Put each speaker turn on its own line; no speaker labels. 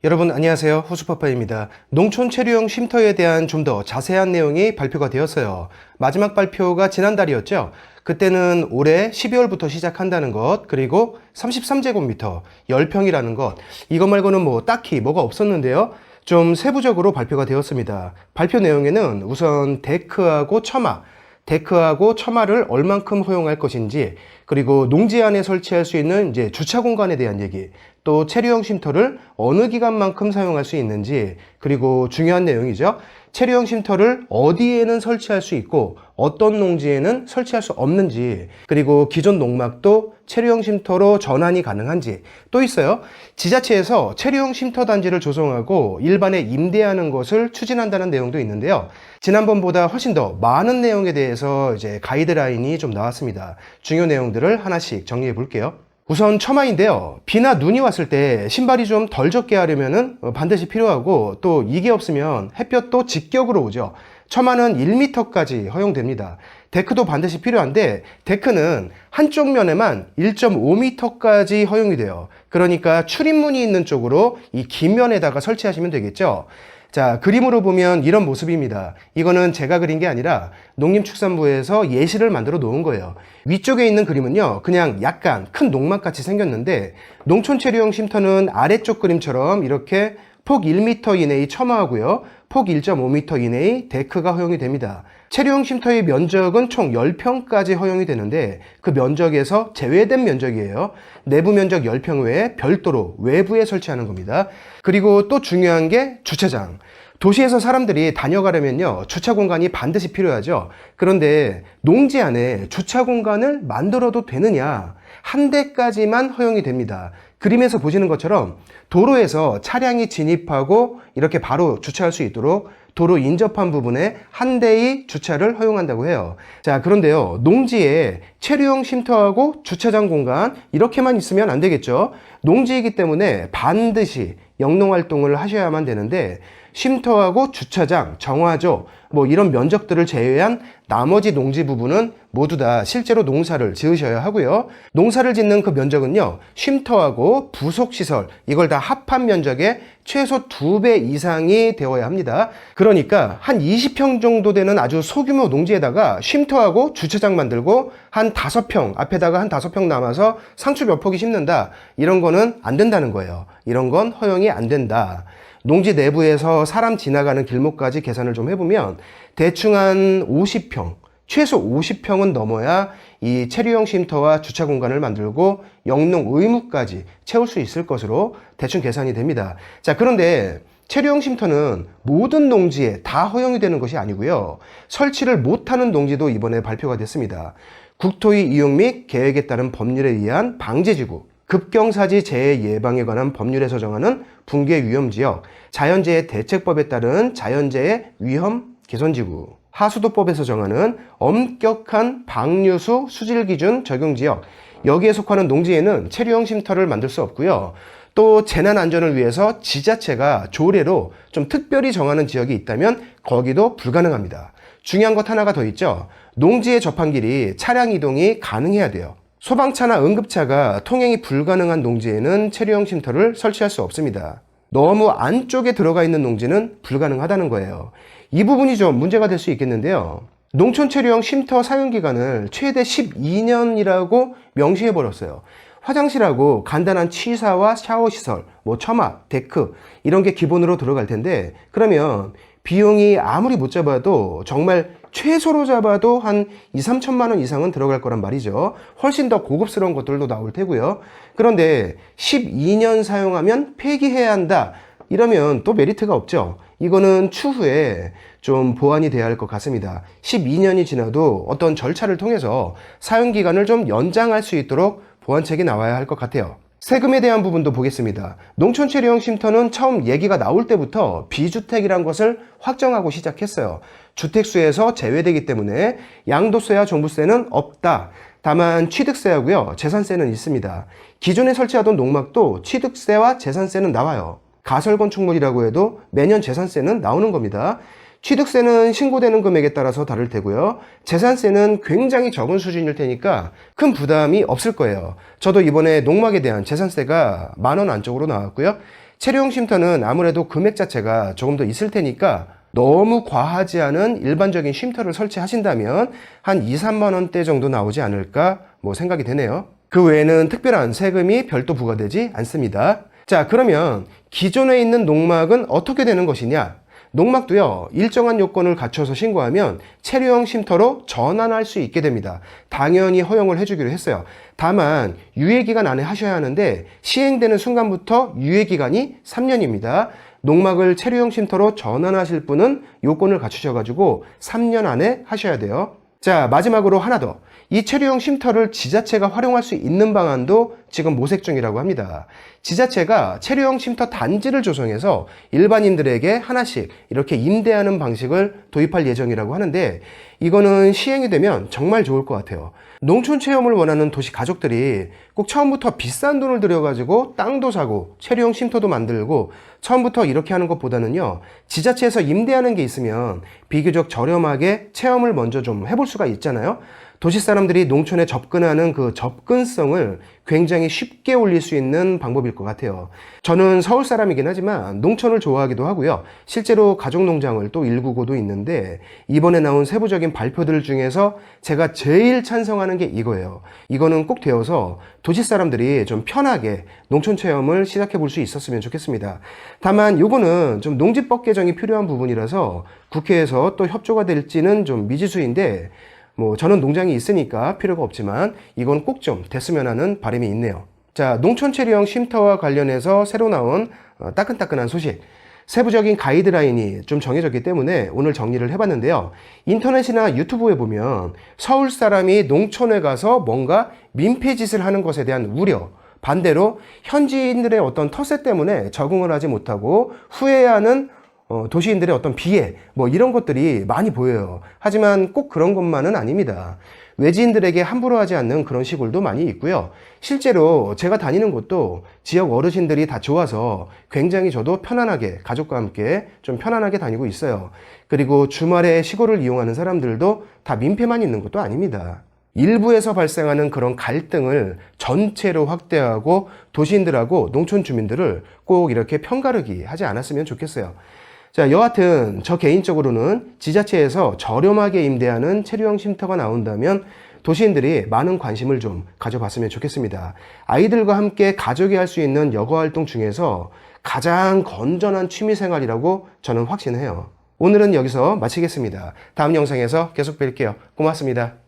여러분 안녕하세요. 호수파파입니다. 농촌 체류용 쉼터에 대한 좀 더 자세한 내용이 발표가 되었어요. 마지막 발표가 지난달이었죠. 그때는 올해 12월부터 시작한다는 것, 그리고 33제곱미터, 10평이라는 것, 이것 말고는 뭐 딱히 뭐가 없었는데요. 좀 세부적으로 발표가 되었습니다. 발표 내용에는 우선 데크하고 처마를 얼만큼 허용할 것인지, 그리고 농지 안에 설치할 수 있는 이제 주차 공간에 대한 얘기, 또 체류용 쉼터를 어느 기간만큼 사용할 수 있는지, 그리고 중요한 내용이죠. 체류용 쉼터를 어디에는 설치할 수 있고 어떤 농지에는 설치할 수 없는지, 그리고 기존 농막도 체류용 쉼터로 전환이 가능한지 또 있어요. 지자체에서 체류용 쉼터 단지를 조성하고 일반에 임대하는 것을 추진한다는 내용도 있는데요. 지난번보다 훨씬 더 많은 내용에 대해서 이제 가이드라인이 좀 나왔습니다. 중요 내용들을 하나씩 정리해 볼게요. 우선 처마인데요. 비나 눈이 왔을 때 신발이 좀 덜 젖게 하려면 반드시 필요하고, 또 이게 없으면 햇볕도 직격으로 오죠. 처마는 1m까지 허용됩니다. 데크도 반드시 필요한데, 데크는 한쪽 면에만 1.5m까지 허용이 돼요. 그러니까 출입문이 있는 쪽으로 이 긴 면에다가 설치하시면 되겠죠. 자, 그림으로 보면 이런 모습입니다. 이거는 제가 그린 게 아니라 농림축산부에서 예시를 만들어 놓은 거예요. 위쪽에 있는 그림은요, 그냥 약간 큰 농막같이 생겼는데, 농촌 체류용 쉼터는 아래쪽 그림처럼 이렇게 폭 1m 이내의 처마하고요, 폭 1.5m 이내의 데크가 허용이 됩니다. 체류용 쉼터의 면적은 총 10평까지 허용이 되는데, 그 면적에서 제외된 면적이에요. 내부 면적 10평 외에 별도로 외부에 설치하는 겁니다. 그리고 또 중요한 게 주차장. 도시에서 사람들이 다녀가려면요, 주차 공간이 반드시 필요하죠. 그런데 농지 안에 주차 공간을 만들어도 되느냐? 한 대까지만 허용이 됩니다. 그림에서 보시는 것처럼 도로에서 차량이 진입하고 이렇게 바로 주차할 수 있도록 도로 인접한 부분에 한 대의 주차를 허용한다고 해요. 자, 그런데요, 농지에 체류용 쉼터하고 주차장 공간 이렇게만 있으면 안 되겠죠. 농지이기 때문에 반드시 영농활동을 하셔야만 되는데, 쉼터하고 주차장, 정화조, 뭐 이런 면적들을 제외한 나머지 농지 부분은 모두 다 실제로 농사를 지으셔야 하고요. 농사를 짓는 그 면적은요, 쉼터하고 부속시설, 이걸 다 합한 면적의 최소 2배 이상이 되어야 합니다. 그러니까 한 20평 정도 되는 아주 소규모 농지에다가 쉼터하고 주차장 만들고 한 5평, 앞에다가 한 5평 남아서 상추 몇 폭이 심는다, 이런 거는 안 된다는 거예요. 이런 건 허용이 안 된다. 농지 내부에서 사람 지나가는 길목까지 계산을 좀 해보면 대충 한 50평, 최소 50평은 넘어야 이 체류용 쉼터와 주차 공간을 만들고 영농 의무까지 채울 수 있을 것으로 대충 계산이 됩니다. 자, 그런데 체류용 쉼터는 모든 농지에 다 허용이 되는 것이 아니고요, 설치를 못하는 농지도 이번에 발표가 됐습니다. 국토의 이용 및 계획에 따른 법률에 의한 방제지구, 급경사지 재해 예방에 관한 법률에서 정하는 붕괴 위험지역, 자연재해 대책법에 따른 자연재해 위험 개선지구, 하수도법에서 정하는 엄격한 방류수 수질기준 적용지역, 여기에 속하는 농지에는 체류용 쉼터를 만들 수 없고요. 또 재난안전을 위해서 지자체가 조례로 좀 특별히 정하는 지역이 있다면 거기도 불가능합니다. 중요한 것 하나가 더 있죠. 농지의 접한길이 차량 이동이 가능해야 돼요. 소방차나 응급차가 통행이 불가능한 농지에는 체류용 쉼터를 설치할 수 없습니다. 너무 안쪽에 들어가 있는 농지는 불가능하다는 거예요. 이 부분이 좀 문제가 될 수 있겠는데요. 농촌 체류용 쉼터 사용기간을 최대 12년이라고 명시해버렸어요. 화장실하고 간단한 취사와 샤워시설, 뭐 처마, 데크, 이런 게 기본으로 들어갈 텐데, 그러면 비용이 아무리 못 잡아도 정말 최소로 잡아도 한 2, 3천만 원 이상은 들어갈 거란 말이죠. 훨씬 더 고급스러운 것들도 나올 테고요. 그런데 12년 사용하면 폐기해야 한다, 이러면 또 메리트가 없죠. 이거는 추후에 좀 보완이 돼야 할 것 같습니다. 12년이 지나도 어떤 절차를 통해서 사용기간을 좀 연장할 수 있도록 보완책이 나와야 할 것 같아요. 세금에 대한 부분도 보겠습니다. 농촌 체류용 쉼터는 처음 얘기가 나올 때부터 비주택이란 것을 확정하고 시작했어요. 주택수에서 제외되기 때문에 양도세와 종부세는 없다. 다만 취득세하고요, 재산세는 있습니다. 기존에 설치하던 농막도 취득세와 재산세는 나와요. 가설건축물이라고 해도 매년 재산세는 나오는 겁니다. 취득세는 신고되는 금액에 따라서 다를 테고요. 재산세는 굉장히 적은 수준일 테니까 큰 부담이 없을 거예요. 저도 이번에 농막에 대한 재산세가 10,000원 안쪽으로 나왔고요. 체류용 쉼터는 아무래도 금액 자체가 조금 더 있을 테니까 너무 과하지 않은 일반적인 쉼터를 설치하신다면 한 2, 3만 원대 정도 나오지 않을까 생각이 되네요. 그 외에는 특별한 세금이 별도 부과되지 않습니다. 자, 그러면 기존에 있는 농막은 어떻게 되는 것이냐? 농막도요, 일정한 요건을 갖춰서 신고하면 체류용 쉼터로 전환할 수 있게 됩니다. 당연히 허용을 해주기로 했어요. 다만 유예기간 안에 하셔야 하는데 시행되는 순간부터 유예기간이 3년입니다. 농막을 체류용 쉼터로 전환하실 분은 요건을 갖추셔가지고 3년 안에 하셔야 돼요. 자, 마지막으로 하나 더. 이 체류용 쉼터를 지자체가 활용할 수 있는 방안도 지금 모색 중이라고 합니다. 지자체가 체류용 쉼터 단지를 조성해서 일반인들에게 하나씩 이렇게 임대하는 방식을 도입할 예정이라고 하는데, 이거는 시행이 되면 정말 좋을 것 같아요. 농촌 체험을 원하는 도시 가족들이 꼭 처음부터 비싼 돈을 들여가지고 땅도 사고 체류용 쉼터도 만들고 처음부터 이렇게 하는 것보다는요, 지자체에서 임대하는 게 있으면 비교적 저렴하게 체험을 먼저 좀 해볼 수가 있잖아요. 도시 사람들이 농촌에 접근하는 그 접근성을 굉장히 쉽게 올릴 수 있는 방법일 것 같아요. 저는 서울 사람이긴 하지만 농촌을 좋아하기도 하고요. 실제로 가족농장을 또 일구고도 있는데, 이번에 나온 세부적인 발표들 중에서 제가 제일 찬성하는 게 이거예요. 이거는 꼭 되어서 도시 사람들이 좀 편하게 농촌 체험을 시작해 볼 수 있었으면 좋겠습니다. 다만 이거는 좀 농지법 개정이 필요한 부분이라서 국회에서 또 협조가 될지는 좀 미지수인데, 저는 농장이 있으니까 필요가 없지만 이건 꼭 좀 됐으면 하는 바람이 있네요. 자, 농촌 체류용 쉼터와 관련해서 새로 나온 따끈따끈한 소식, 세부적인 가이드라인이 좀 정해졌기 때문에 오늘 정리를 해봤는데요. 인터넷이나 유튜브에 보면 서울 사람이 농촌에 가서 뭔가 민폐짓을 하는 것에 대한 우려, 반대로 현지인들의 어떤 텃세 때문에 적응을 하지 못하고 후회하는 도시인들의 어떤 비애, 이런 것들이 많이 보여요. 하지만 꼭 그런 것만은 아닙니다. 외지인들에게 함부로 하지 않는 그런 시골도 많이 있고요. 실제로 제가 다니는 곳도 지역 어르신들이 다 좋아서 굉장히 저도 편안하게 가족과 함께 좀 편안하게 다니고 있어요. 그리고 주말에 시골을 이용하는 사람들도 다 민폐만 있는 것도 아닙니다. 일부에서 발생하는 그런 갈등을 전체로 확대하고 도시인들하고 농촌 주민들을 꼭 이렇게 편가르기 하지 않았으면 좋겠어요. 자, 여하튼 저 개인적으로는 지자체에서 저렴하게 임대하는 체류용 쉼터가 나온다면 도시인들이 많은 관심을 좀 가져봤으면 좋겠습니다. 아이들과 함께 가족이 할 수 있는 여가활동 중에서 가장 건전한 취미생활이라고 저는 확신해요. 오늘은 여기서 마치겠습니다. 다음 영상에서 계속 뵐게요. 고맙습니다.